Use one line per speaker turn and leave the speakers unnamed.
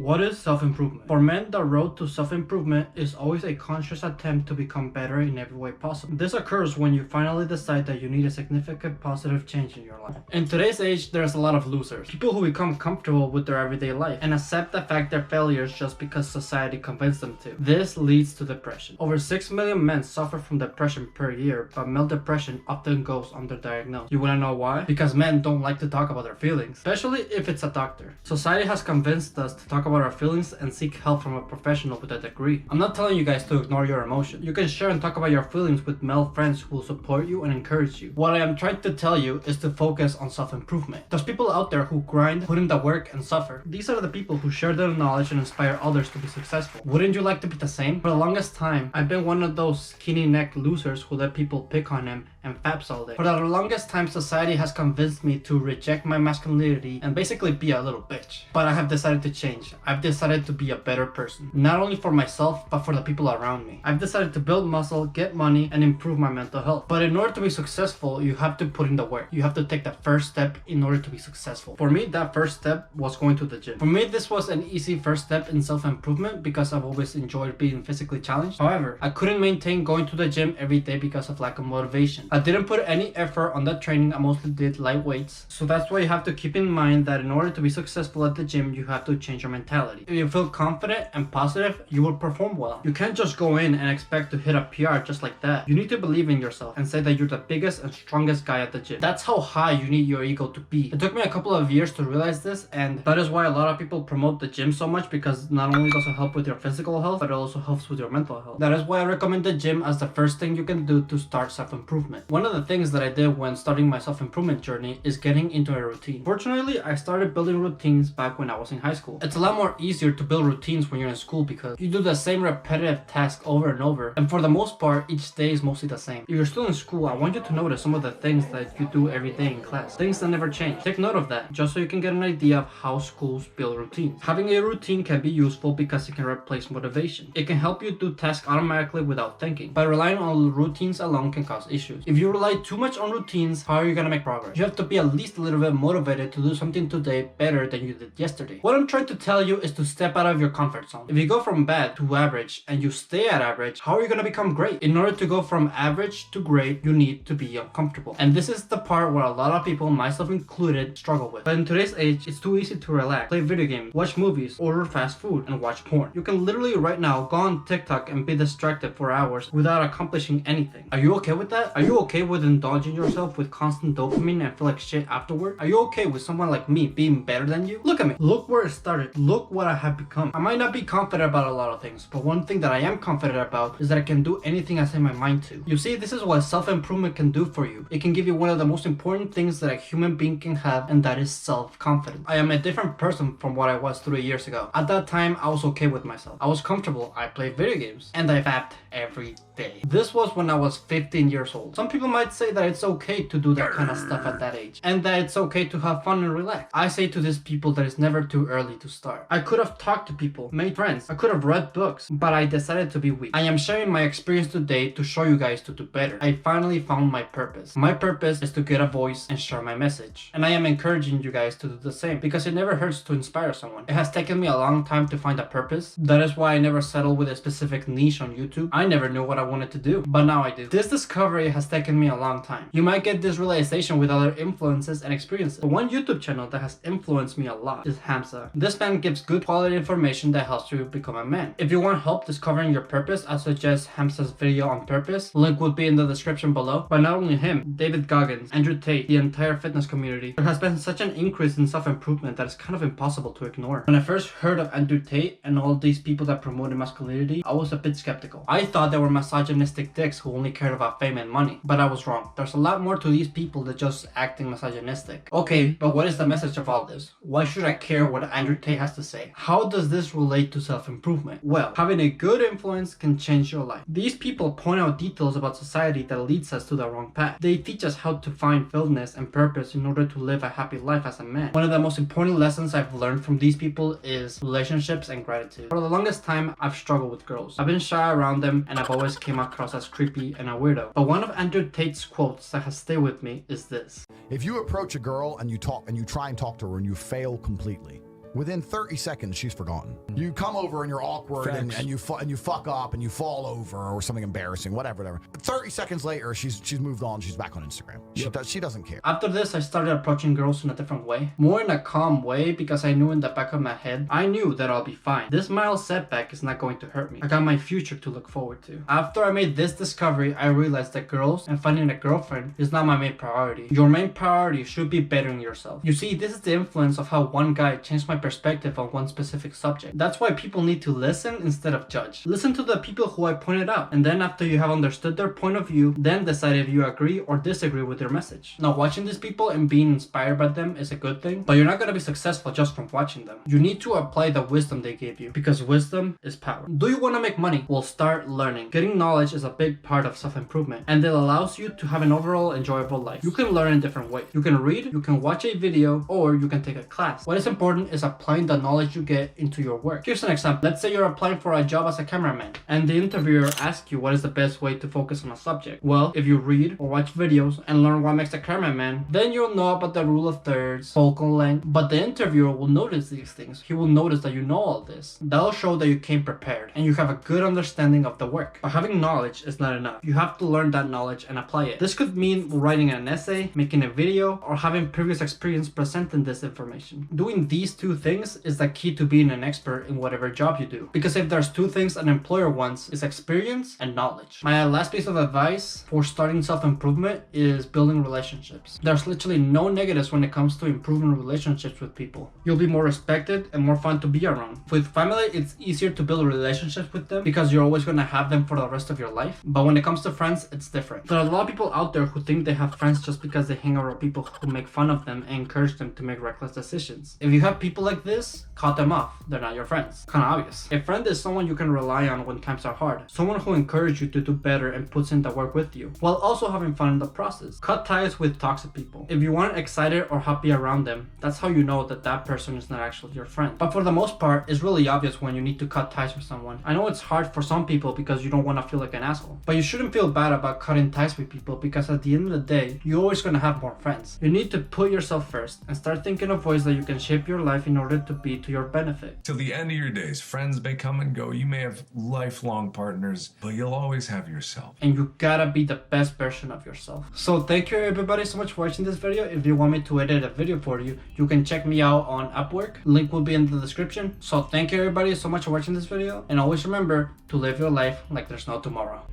What is self-improvement? For men, the road to self-improvement is always a conscious attempt to become better in every way possible. This occurs when you finally decide that you need a significant positive change in your life. In today's age, there's a lot of losers. People who become comfortable with their everyday life and accept the fact they're failures just because society convinced them to. This leads to depression. Over 6 million men suffer from depression per year, but male depression often goes underdiagnosed. You wanna know why? Because men don't like to talk about their feelings, especially if it's a doctor. Society has convinced us to talk about our feelings and seek help from a professional with a degree. I'm not telling you guys to ignore your emotions. You can share and talk about your feelings with male friends who will support you and encourage you. What I am trying to tell you is to focus on self-improvement. There's people out there who grind, put in the work, and suffer. These are the people who share their knowledge and inspire others to be successful. Wouldn't you like to be the same? For the longest time, I've been one of those skinny neck losers who let people pick on him and faps all day. For the longest time, society has convinced me to reject my masculinity and basically be a little bitch. But I have decided to change. I've decided to be a better person. Not only for myself, but for the people around me. I've decided to build muscle, get money, and improve my mental health. But in order to be successful, you have to put in the work. You have to take that first step in order to be successful. For me, that first step was going to the gym. For me, this was an easy first step in self-improvement because I've always enjoyed being physically challenged. However, I couldn't maintain going to the gym every day because of lack of motivation. I didn't put any effort on that training. I mostly did light weights. So that's why you have to keep in mind that in order to be successful at the gym, you have to change your mentality. If you feel confident and positive, you will perform well. You can't just go in and expect to hit a PR just like that. You need to believe in yourself and say that you're the biggest and strongest guy at the gym. That's how high you need your ego to be. It took me a couple of years to realize this, and that is why a lot of people promote the gym so much, because not only does it help with your physical health, but it also helps with your mental health. That is why I recommend the gym as the first thing you can do to start self-improvement. One of the things that I did when starting my self-improvement journey is getting into a routine. Fortunately, I started building routines back when I was in high school. It's a lot more easier to build routines when you're in school because you do the same repetitive task over and over, and for the most part, each day is mostly the same. If you're still in school, I want you to notice some of the things that you do every day in class. Things that never change. Take note of that, just so you can get an idea of how schools build routines. Having a routine can be useful because it can replace motivation. It can help you do tasks automatically without thinking, but relying on routines alone can cause issues. If you rely too much on routines, how are you gonna make progress? You have to be at least a little bit motivated to do something today better than you did yesterday. What I'm trying to tell you is to step out of your comfort zone. If you go from bad to average and you stay at average, how are you gonna become great? In order to go from average to great, you need to be uncomfortable. And this is the part where a lot of people, myself included, struggle with. But in today's age, it's too easy to relax, play video games, watch movies, order fast food, and watch porn. You can literally right now go on TikTok and be distracted for hours without accomplishing anything. Are you okay with that? Are you okay with indulging yourself with constant dopamine and feel like shit afterward? Are you okay with someone like me being better than you? Look at me. Look where it started. Look what I have become. I might not be confident about a lot of things, but one thing that I am confident about is that I can do anything I set my mind to. You see, this is what self-improvement can do for you. It can give you one of the most important things that a human being can have, and that is self-confidence. I am a different person from what I was 3 years ago. At that time, I was okay with myself. I was comfortable. I played video games, and I fapped every day. This was when I was 15 years old. Some people might say that it's okay to do that kind of stuff at that age, and that it's okay to have fun and relax. I say to these people that it's never too early to start. I could have talked to people, made friends, I could have read books, but I decided to be weak. I am sharing my experience today to show you guys to do better. I finally found my purpose. My purpose is to get a voice and share my message. And I am encouraging you guys to do the same, because it never hurts to inspire someone. It has taken me a long time to find a purpose. That is why I never settled with a specific niche on YouTube. I never knew what I wanted to do, but now I do. This discovery has taken me a long time. You might get this realization with other influences and experiences, but one YouTube channel that has influenced me a lot is Hamza. This man gives good quality information that helps you become a man. If you want help discovering your purpose, I suggest Hamza's video on purpose. Link would be in the description below. But not only him, David Goggins, Andrew Tate, the entire fitness community. There has been such an increase in self-improvement that it's kind of impossible to ignore. When I first heard of Andrew Tate and all these people that promoted masculinity, I was a bit skeptical. I thought they were misogynistic dicks who only cared about fame and money, but I was wrong. There's a lot more to these people than just acting misogynistic. Okay, but what is the message of all this? Why should I care what Andrew Tate has to say? How does this relate to self-improvement? Well, having a good influence can change your life. These people point out details about society that leads us to the wrong path. They teach us how to find fulfillment and purpose in order to live a happy life as a man. One of the most important lessons I've learned from these people is relationships and gratitude. For the longest time, I've struggled with girls. I've been shy around them, and I've always came across as creepy and a weirdo. But one of Andrew Tate's quotes that has stayed with me is this:
If you approach a girl and you try and talk to her and you fail completely, Within 30 seconds, she's forgotten. You come over and you're awkward and you fuck up and you fall over or something embarrassing, whatever. 30 seconds later, she's moved on. She's back on Instagram. She doesn't care.
After this, I started approaching girls in a different way. More in a calm way, because I knew in the back of my head, I knew that I'll be fine. This mild setback is not going to hurt me. I got my future to look forward to. After I made this discovery, I realized that girls and finding a girlfriend is not my main priority. Your main priority should be bettering yourself. You see, this is the influence of how one guy changed my perspective on one specific subject. That's why people need to listen instead of judge. Listen to the people who I pointed out, and then after you have understood their point of view, then decide if you agree or disagree with their message. Now, watching these people and being inspired by them is a good thing, but you're not going to be successful just from watching them. You need to apply the wisdom they gave you, because wisdom is power. Do you want to make money? Well, start learning. Getting knowledge is a big part of self-improvement, and it allows you to have an overall enjoyable life. You can learn in different ways. You can read, you can watch a video, or you can take a class. What is important is applying the knowledge you get into your work. Here's an example. Let's say you're applying for a job as a cameraman, and the interviewer asks you what is the best way to focus on a subject. Well, if you read or watch videos and learn what makes a cameraman, then you'll know about the rule of thirds, focal length, but the interviewer will notice these things. He will notice that you know all this. That'll show that you came prepared and you have a good understanding of the work. But having knowledge is not enough. You have to learn that knowledge and apply it. This could mean writing an essay, making a video, or having previous experience presenting this information. Doing these two things is the key to being an expert in whatever job you do. Because if there's two things an employer wants, is experience and knowledge. My last piece of advice for starting self-improvement is building relationships. There's literally no negatives when it comes to improving relationships with people. You'll be more respected and more fun to be around. With family, it's easier to build relationships with them because you're always going to have them for the rest of your life. But when it comes to friends, it's different. There are a lot of people out there who think they have friends just because they hang out with people who make fun of them and encourage them to make reckless decisions. If you have people like this, cut them off. They're not your friends. Kinda obvious. A friend is someone you can rely on when times are hard. Someone who encourages you to do better and puts in the work with you, while also having fun in the process. Cut ties with toxic people. If you aren't excited or happy around them, that's how you know that that person is not actually your friend. But for the most part, it's really obvious when you need to cut ties with someone. I know it's hard for some people because you don't want to feel like an asshole, but you shouldn't feel bad about cutting ties with people, because at the end of the day, you're always going to have more friends. You need to put yourself first and start thinking of ways that you can shape your life in order to be to your benefit.
Till the end of your days, friends may come and go. You may have lifelong partners, but you'll always have yourself.
And you gotta be the best version of yourself. So thank you everybody so much for watching this video. If you want me to edit a video for you, you can check me out on Upwork. Link will be in the description. So thank you everybody so much for watching this video. And always remember to live your life like there's no tomorrow.